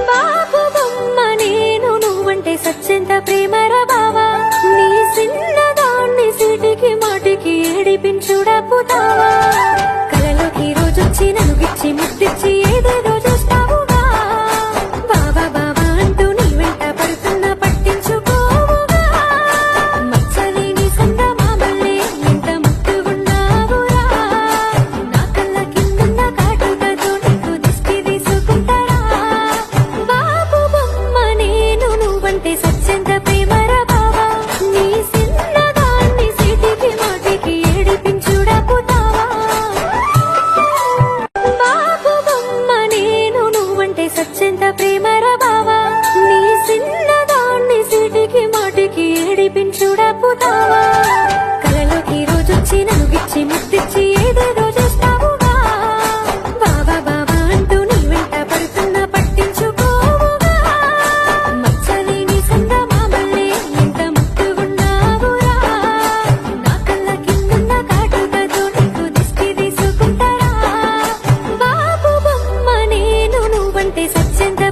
బాబు బొమ్మ నేను నువ్వంటే సచ్చెంత ప్రేమరా బావా నీ చిన్నదాన్ని సిటికి మాటికి ఏడిపించుడపుతావా కలలోకి రోజొచ్చి నన్ను గిచ్చి ముద్దిచ్చి ఏదేదో చేస్తావుగా బావా బావా అంటూ నీ వెంట పడుతున్నా పట్టించుకోవుగా మచ్చలేని సందమామల్లే ఎంత ముద్దుగున్నావురా నా కళ్ళ కిందున్న కాటుకతో నీకు దిష్టి తీసుకుంటారా బాబు బొమ్మ నేను నువ్వంటే సచ్చెంత ప్రేమరా బావా నీ చిన్నదాన్ని సిటికి మాటికి ఏడిపించుడపుతావా బాబు బొమ్మ నేను నువ్వంటే సచ్చెంత ప్రేమరా బావా నీ చిన్నదాన్ని సిటికి మాటికి ఏడిపించుడపుతావా కలలోకి రోజొచ్చి నన్ను గిచ్చి ముద్దిచ్చి ఏదేదో చేస్తావుగా బావా బావా అంటూ నీ వెంట పడుతున్నా పట్టించుకోవుగా మచ్చలేని సందమామల్లే ఎంత ముద్దుగున్నావురా నా కళ్ళ కిందున్న కాటుకతో నీకు దిష్టి తీసుకుంటారా బాబు బొమ్మ నేను నువ్వంటే సచ్చెంత